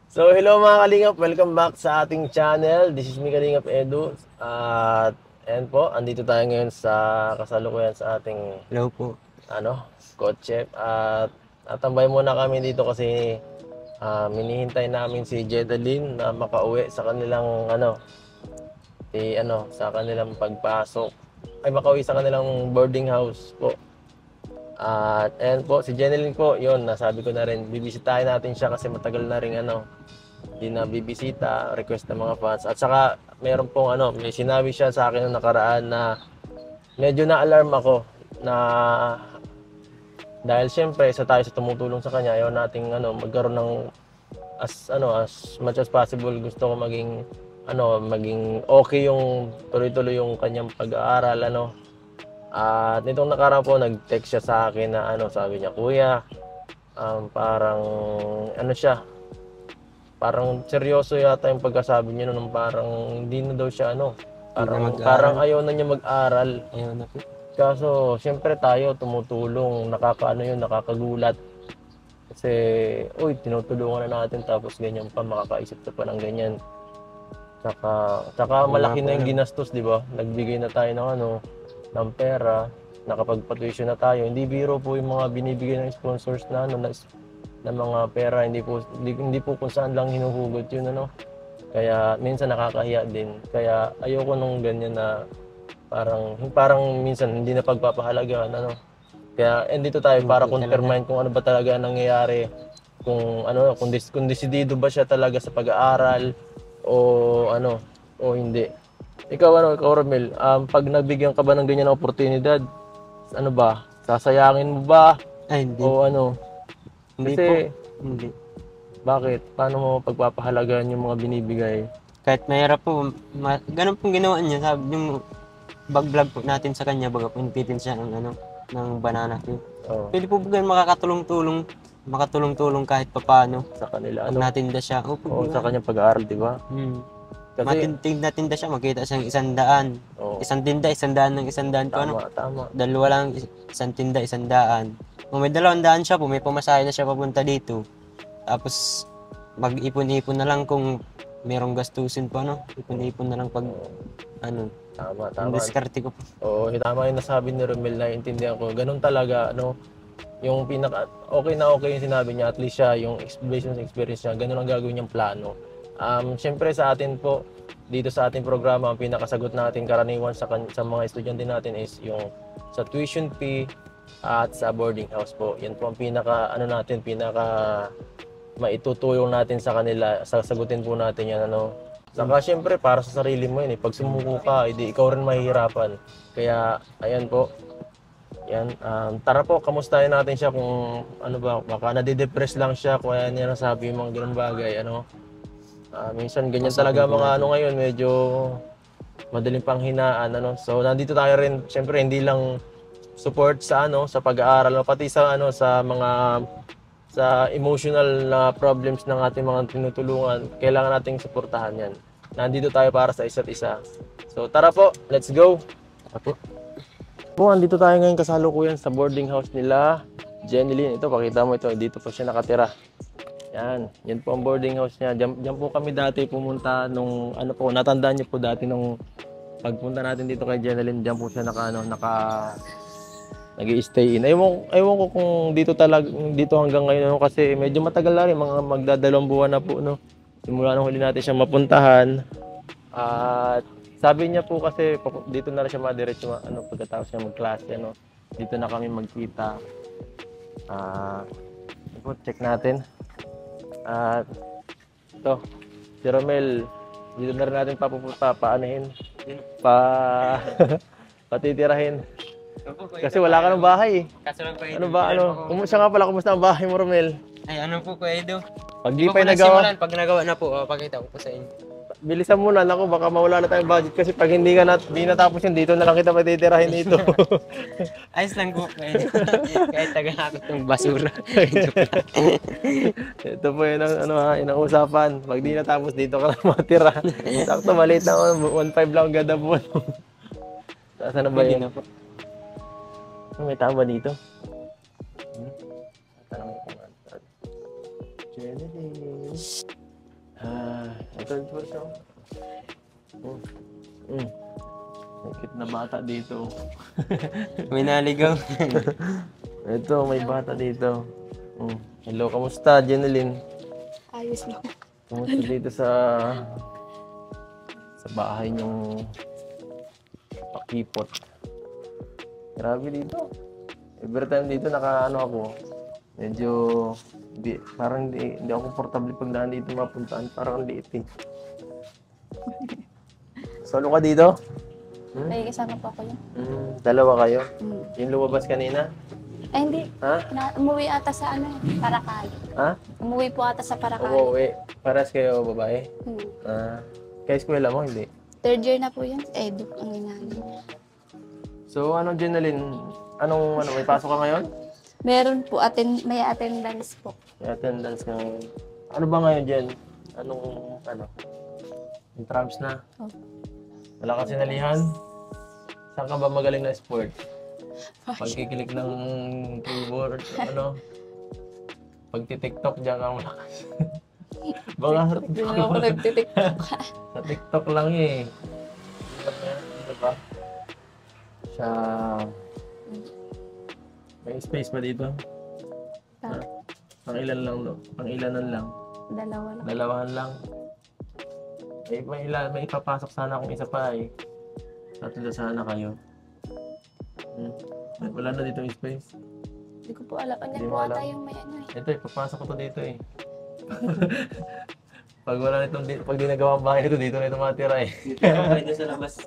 So, hello mga Kalingap, welcome back sa ating channel. This is me, Kalingap Edu. At ayan po, andito tayo ngayon sa kasalukuyan sa ating Hello po. kotse. At natambay muna kami dito kasi minihintay namin si Jedaline na makauwi sa kanilang sa kanilang pagpasok. Ay, makauwi sa kanilang boarding house po. At ayan po, si Jeneline po, yun, nasabi ko na rin, bibisitahin natin siya kasi matagal na rin hindi na bibisita, request ng mga fans. At saka, meron pong may sinabi siya sa akin noong nakaraan na medyo na-alarm ako na dahil siyempre, isa tayo sa tumutulong sa kanya, ayaw nating magkaroon ng as much as possible gusto ko maging okay yung tuloy-tuloy yung kanyang pag-aaral at nitong nakaraan po nag-text siya sa akin na sabi niya, kuya, parang siya, parang seryoso yata yung pagkasabi niya nung parang hindi na daw siya Hindi na parang mag-aaral. ayaw na niya mag-aral. Ayaw na po. Kaso siyempre tayo tumutulong, nakakagulat. Kasi tinutulungan na natin tapos ganyan pa, makakaisip ka pa ng ganyan. Tsaka Oo nga malaki po, na yung ginastos, di ba? Nagbigay na tayo ng pera, nakapagpatuition na tayo. Hindi biro po yung mga binibigay ng sponsors na mga pera, hindi po kung saan lang hinuhugot yun Kaya minsan nakakahiya din. Kaya ayoko nung ganyan na parang minsan hindi na pagpapahalagahan Kaya dito tayo Hindi para po talaga. confirmahin kung ano ba talaga ang nangyayari. Kung desidido ba siya talaga sa pag-aaral o hindi. Ikaw Romel, pag nabigyan ka ba ng ganyan na oportunidad, sasayangin mo ba Ay, hindi. o Hindi po. kasi Hindi. bakit? Paano mo pagpapahalagaan yung mga binibigay? Kahit mahirap po, ganun pong ginawa niya. Sabi yung vlog po natin sa kanya, baga pinipitin siya ng banana cue. Oh, Pwede po ba ganun makatulong-tulong kahit papaano. sa kanila Pag natinda siya, o sa kanyang pag-aaral, di ba? Kasi Matinda siya, makita siyang 100. oh, Isang tinda, 100 ng 100 po, tama. dalawa lang, isang tinda, 100. Kung may 200 siya po, may pamasahe na siya papunta dito. Tapos, mag-ipon-ipon na lang kung merong gastusin po, ipon-ipon na lang pag, yung Tama. diskarte ko po. Oo, tama yung nasabi ni Romel, naiintindihan ko. Ganun talaga, yung okay yung sinabi niya, at least siya, yung based on sa experience niya, ganun ang gagawin niyang plano. Siyempre sa atin po, dito sa ating programa, ang pinakasagot natin karaniwan sa mga estudyante natin is yung sa tuition fee at sa boarding house po. Yan po ang pinaka maitutulong natin sa kanila, sasagutin po natin yan Saka siyempre para sa sarili mo yun pag sumuko ka, edi ikaw rin mahihirapan. Kaya ayan po. Yan, tara po, kamustahin natin siya kung baka nade-depress lang siya kaya niya nasabi yung mga ganung bagay minsan ganyan Kausapin talaga po mga natin. ngayon, medyo madaling panghinaan So nandito tayo rin, siyempre hindi lang support sa pag-aaral pati sa mga sa emotional na problems ng ating mga tinutulungan, kailangan nating suportahan yan. Nandito tayo para sa isa't isa. So tara po, let's go! Apo. Po, andito tayo ngayon kasalukuyan sa boarding house nila Jeneline. Ito, pakita mo ito, dito po siya nakatira. Yan po ang boarding house niya. Diyan po kami dati pumunta nung natandaan niyo po dati nung pagpunta natin dito kay Jeneline, diyan po siya nag-i-stay in. Ewan ko kung dito hanggang ngayon kasi medyo matagal na rin, mga magdadalawang buwan na po Simula nung huli natin siya mapuntahan. At sabi niya po kasi dito na rin siya madiretso pagkatapos niya magklase Dito na kami magkita. Check natin. At ito, si Romel, dito na rin natin papaanahin. Patitirahin. Kasi wala ka ng bahay eh. Kaso lang po, Siya nga pala, kumusta ang bahay mo, Romel? Ay, po, Edo? Pag di pa nagawa, Pag nagawa na po, pakita ko po sa inyo. bilisan mo na. Naku, baka mawala na tayong budget kasi pag hindi natapos yun, dito na lang kita patitirahin dito. Ayos lang po, Edo. Kahit taga-nakit ng basura. Ito po yun ang usapan. Pag di natapos, dito ka na matira. Sakto, maliit na 1.5 lang gada po. Saan na ba Pwede yun? na po. May tao ba dito? Tanong ko nga. Jeneline. Transfer siya. Ang cute na bata dito. May naligaw. Ito, may bata dito. Hello, kamusta, Jeneline? Ayos lang. Kamusta dito sa bahay niyong pakipot? Grabe dito. Every time dito ako. Medyo parang hindi ako komportable pag daan dito mapuntaan. Parang ang liit eh. Solo ka dito? May kasama pa ako yun. Dalawa kayo? Yung lumabas kanina? Ay, hindi. Ha? Umuwi ata sa Paracali. Ha? Umuwi po ata sa Paracali. Uuwi. Paras kayo babae? Hmm. Kaya eskwela mo, hindi? Third year na po yun. Edu ang ginagawa. So, Jeneline? May pasok ka ngayon? Meron po, may attendance po. May attendance ka ngayon. Ano ba ngayon, Jen? Intrams na? Oh. Wala ka sinalihan? Saan ka ba magaling na sport? Pagkikilik ng keyboard, Pagti-TikTok, diyan ka malakas. Baka sa Hindi TikTok na ako nagtitiktok. Sa TikTok lang eh. Diba? May space pa dito? Pang-ilan lang, no? Pang-ilanan lang? Dalawa lang. Dalawahan lang. May ipapasok sana akong isa pa eh. Tatlo sana kayo. Wala na dito yung space. Hindi ko po alam. Hindi Andyan mo po alam. ata yung may eh. Ito, ipapasok ko to dito eh. Pag wala pag di nagawa ang bahay nito, dito na ito matira eh. Dito sa labas.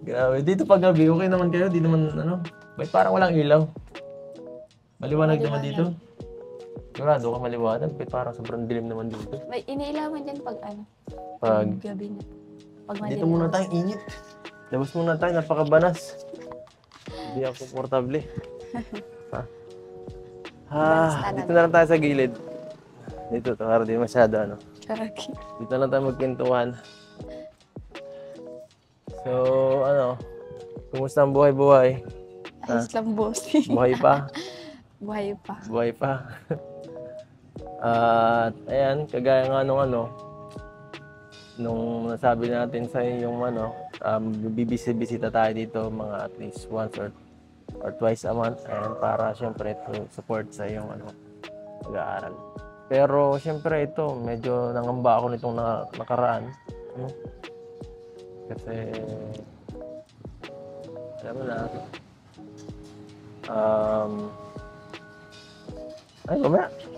Grabe. Dito pag gabi, okay naman kayo. Di naman, may parang walang ilaw. Maliwanag naman dito. Sigurado ka maliwanag. May parang sobrang dilim naman dito. May iniilawan dyan pag Pag gabi na. Pag dito muna tayo, init. Labas muna tayo, napakabanas. Hindi ako komportable. Dito na lang tayo sa gilid. Dito, para di masyado, Karaki. Dito lang tayo magkintuhan. So, kumusta ang buhay-buhay? Ayos lang, boss. Buhay pa? Buhay pa. Buhay pa. At, ayan, kagaya nga nung nasabi natin sa yung bibisita tayo dito mga at least once or twice a month para syempre to support sa yung pag-aaral. Pero syempre ito medyo nangamba ako nitong nakaraan. Kasi alam mo na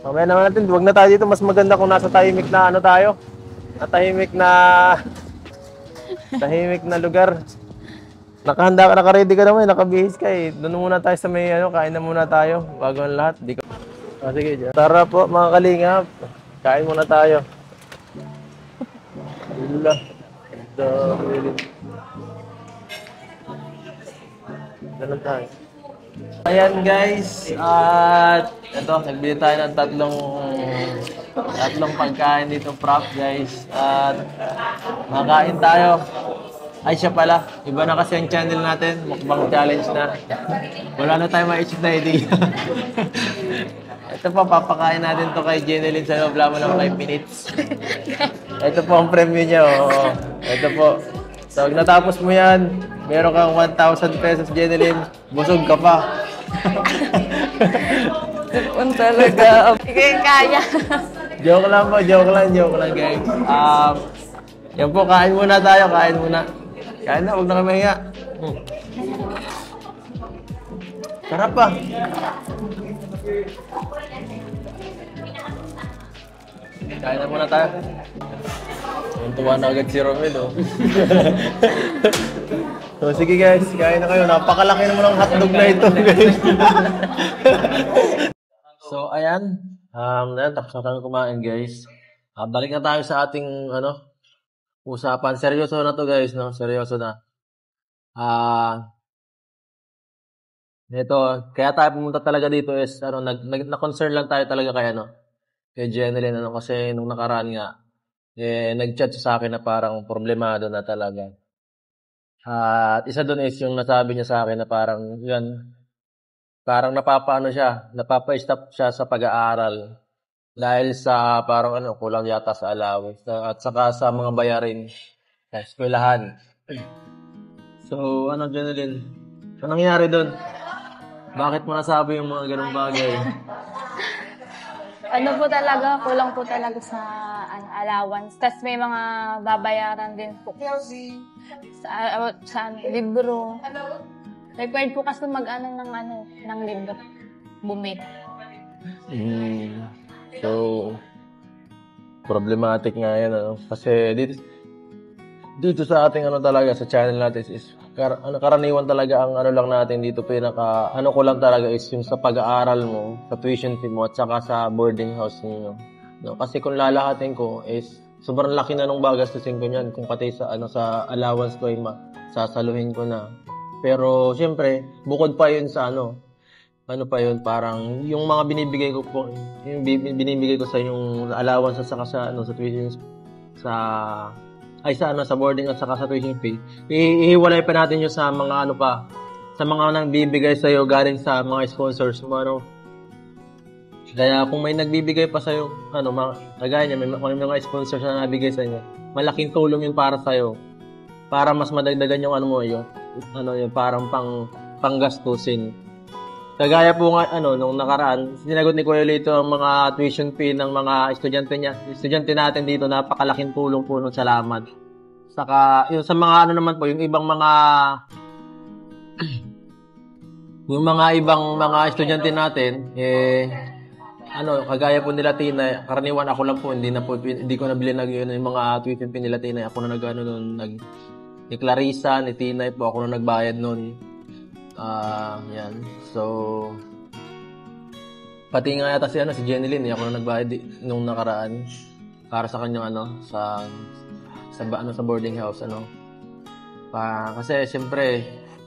mamaya naman natin, huwag na tayo dito, mas maganda kung nasa tahimik na tayo. Tahimik na lugar. Naka-ready ka naman, naka-bihis ka eh. Doon muna tayo sa may kain na muna tayo bago ang lahat. Sige, dyan. Tara po mga kalingap. Kain muna tayo. Ganun tayo. Ayan guys, at ito, nagbili tayo ng tatlong pagkain dito, prop guys. At makain tayo. Ay siya pala, iba na kasi ang channel natin, mukbang challenge na. Wala na tayo ma-isip na idea. Ito po, papakain natin to kay Jeneline sa loob lamang ng 5 minutes. Ito po ang premyo niya. Oh. Ito po. So, natapos mo yan, meron kang 1,000 pesos, Jeneline. Busog ka pa. Ang talaga. Kaya. Joke lang guys. Yan po, kain muna tayo, kain muna. Kain na, huwag na kami mahiya. Sarap pa. Kain na muna tayo. Tuwa na agad si Romel, oh. So, sige guys, kain na kayo. Napakalaki naman ang hotdog na ito, guys. So, ayan. Tapos na kami kumain, guys. Balik na tayo sa ating, usapan. Seryoso na to, guys, no? Seryoso na. Ito, kaya tayo pumunta talaga dito is, na-concern lang tayo talaga kay Jeneline, kasi nung nakaraan nga, nag-chat sa akin na parang problemado na talaga. At isa doon is yung nasabi niya sa akin na parang, parang napapa-stop siya sa pag-aaral. Dahil sa parang kulang yata sa allowance at saka sa mga bayarin sa eskwelahan. So, Jonalyn? Ano nangyari doon? Bakit mo nasabi yung mga ganung bagay? Ano po talaga, kulang po talaga sa allowance. Tapos may mga babayaran din po. Sa libro. Required po kasi ng libro. Bumit. So, problematic nga yan, Kasi dito sa ating talaga, sa channel natin is karaniwan talaga ang lang natin dito, ko lang talaga is yung sa pag-aaral mo, sa tuition fee mo, at saka sa boarding house niyo. No? Kasi kung lalahatin ko is sobrang laki na nung bagastusin ko niyan, kung pati sa sa allowance ko ay sasaluhin ko na. Pero syempre, bukod pa yun sa pa yun, parang yung mga binibigay ko po, yung binibigay ko sa yung allowance at saka sa sa tuition sa boarding at saka sa tuition fee. Ihiwalay pa natin yung sa mga sa mga nang bibigay sa iyo galing sa mga sponsors mo, Kaya kung may nagbibigay pa sa iyo, kagaya niya, may mga sponsors na nabigay sa inyo, malaking tulong yun para sa iyo. Para mas madagdagan yung yun, parang panggastusin. Kagaya po nga, nung nakaraan, sinagot ni Kuya Lito ang mga tuition fee ng mga estudyante natin dito, napakalaking tulong po nun, salamat. Saka, yung sa mga naman po, yung ibang mga, mga estudyante natin, kagaya po nila Tina, karaniwan ako lang po, hindi ko nabili yung mga tuition fee nila Tina, ako na ni Clarissa, ni Tina po, ako na nagbayad nun. Yan. So, pati nga yata si Jenilyn, ako na nagbayad nung nakaraan para sa kanyang sa boarding house kasi siyempre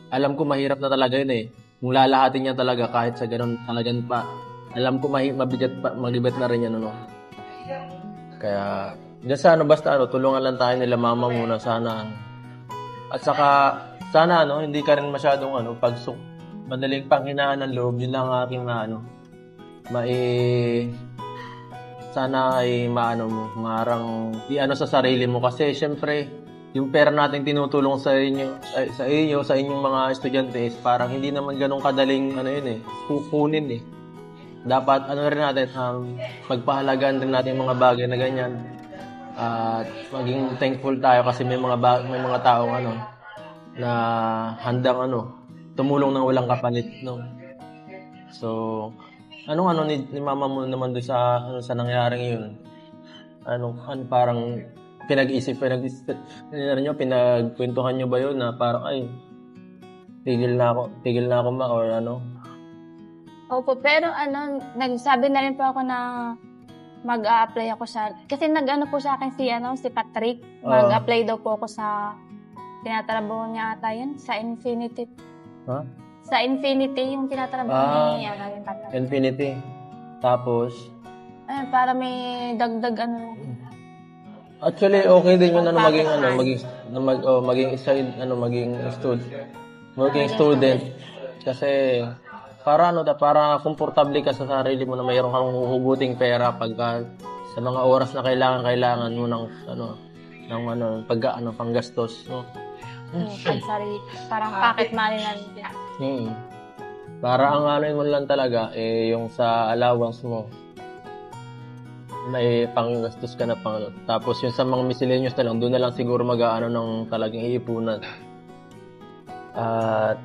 alam ko mahirap na talaga yun kung lalahatin niya talaga kahit sa ganun talagang pa alam ko mabigat na rin yan kaya diyan basta tulungan lang tayo nila mama muna sana at saka sana hindi ka rin masyadong madaling panghinaan ng loob. Yun lang aking sana ay marang sa sarili mo kasi syempre yung pera natin tinutulong sa inyong mga estudyante is parang hindi naman ganun kadaling kukunin dapat rin natin pagpahalagaan din natin yung mga bagay na ganyan at maging thankful tayo kasi may mga taong na handang tumulong ng walang kapalit so ni mama mo naman doon sa nangyaring yun? Parang pinagkwentuhan nyo ba yun na parang tigil na ako ma or Opo, pero nagsabi na rin po ako na mag-a-apply ako kasi po sa akin si Patrick. Mag-apply daw po ako sa tinatrabaho niya ata yun, sa Infinity. Huh? Sa Infinity, yung tinatrabaho niya yung Patrick. Infinity. Tapos? Para may dagdag Actually, okay din yun maging student. Kasi para komportable ka sa sarili mo na mayroon kang huhuguting pera pagka sa mga oras na kailangan mo ng panggastos, sarili, parang pocket money na rin. Para ang mo lang talaga yung sa allowance mo may panggastos ka na tapos yung sa mga miscellaneous na lang doon na lang siguro ng talagang iipunan. At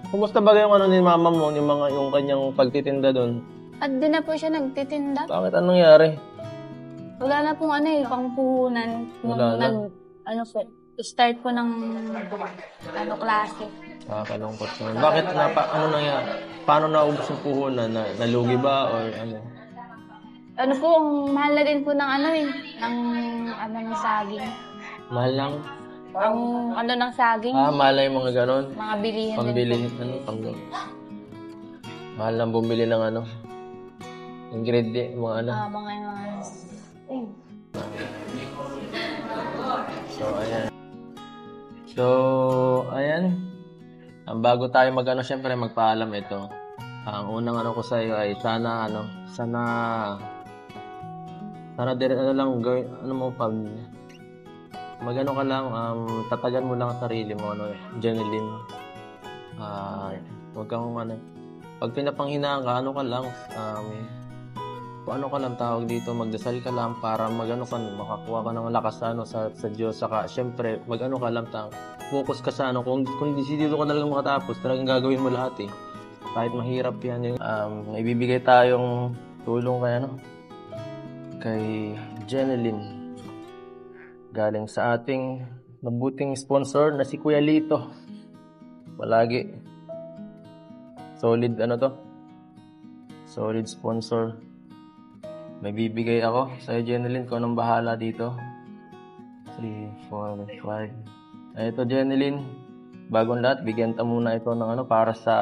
kumusta ba yung ni mama mo, yung kanyang pagtitinda doon? At di na po siya nagtitinda. Bakit anong nangyari? Wala na pong pangpuhunan. Wala na? Start po ng klase. Kalungkot naman. Bakit nangyari? Paano naubos yung puhunan? Nalugi ba or Ang mahal na din po ng ng saging. Mahal lang? Ang ng saging. Mahal na yung mga ganon? Mga bilihin. Pambili, mahal lang bumili ng ingredient, mga So, ayan. Bago tayo syempre magpaalam ito. Ang unang ano ko sa iyo ay sana dire ano lang gawin ano mo pag magano ka lang tatagan mo lang ang sarili mo ano Jeneline. Huwag kang ano pag pinapanghinaan ka ano ka lang kung ano ka lang tawag dito magdasal ka lang para magano ka makakuha ka ng lakas sa Diyos saka syempre magano ka lang focus ka sa ano kung desidido ka talagang makatapos talagang gagawin mo lahat eh. Kahit mahirap yan yung may bibigay tayong tulong kay Jeneline galing sa ating mabuting sponsor na si Kuya Lito. Palagi solid solid sponsor. May bibigay ako sa Jeneline kung anong bahala dito. 3, 4, 5. Ito Jeneline, bagong lahat bigyan ta muna ito ng para sa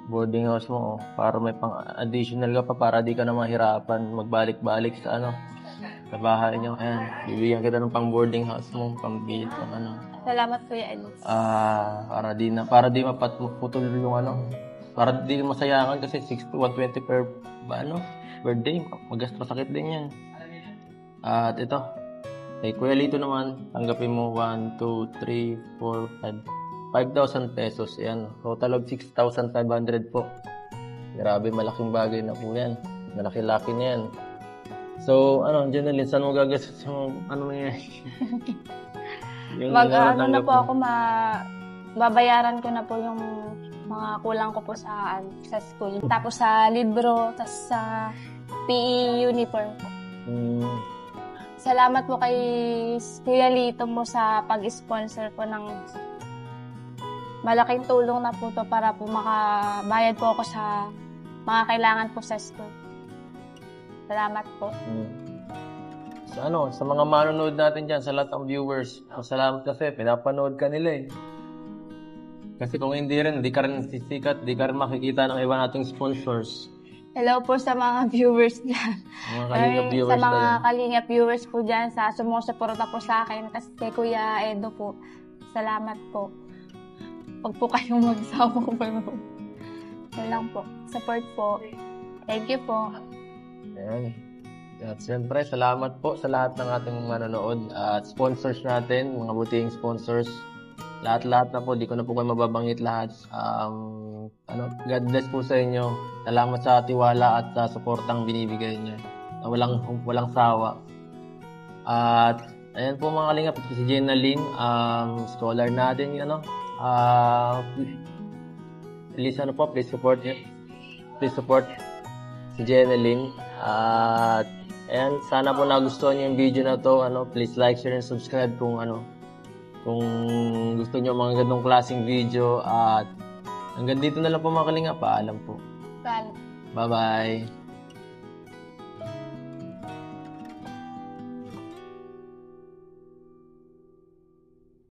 boarding house mo para may pang additional ka pa para di ka na mahirapan magbalik-balik sa sa bahay niyo. Ayan, bibigyan kita ng pang boarding house mo, pang bill ng Salamat, Kuya Elvis. para di maputol yung para di masayangan kasi 120 per birthday, masakit din yan. At ito, kay Kuya Lito naman, tanggapin mo 1, 2, 3, 4, 5,000 pesos. Yan. Total of 6,500 po. Grabe, malaking bagay na po yan. Malaki-laki na yan. So, Jeneline, saan mo gagastos yung mo yan? Na po ako, babayaran ko na po yung mga kulang ko po sa school. Tapos sa libro, tapos sa PE uniform po. Salamat po kay Kuya Lito mo sa pag-sponsor po ng malaking tulong na po to para po makabayad po ako sa mga kailangan po sa school. Salamat po. Sa mga manonood natin dyan, sa lahat ng viewers, salamat kasi pinapanood ka nila eh. Kasi kung hindi rin, di ka rin sisikat, di ka rin makikita ng iba nating sponsors. Hello po sa mga viewers dyan. Mga Kalingap viewers sa mga Kalingap viewers po dyan, sa sumusuporta po sa akin, kasi kay Kuya Edo po. Salamat po. Huwag po kayong magsawang panood. Yan lang po. Support po. Thank you po. Ayan. At siyempre, salamat po sa lahat ng ating manonood at sponsors natin, mga butihing sponsors. Lahat-lahat na po, di ko na po kayo mababanggit lahat. God bless po sa inyo. Salamat sa tiwala at sa suportang binibigay niyo. Walang sawa. At ayan po mga kalingap, si Jeneline, scholar natin, please support si Jeneline. At ayan, sana po nagustuhan niyo yung video na to. Please like, share, and subscribe kung gusto niyo mga ganong klaseng video. At hanggang dito na lang po mga kalingap. Paalam po. Bye. Bye-bye.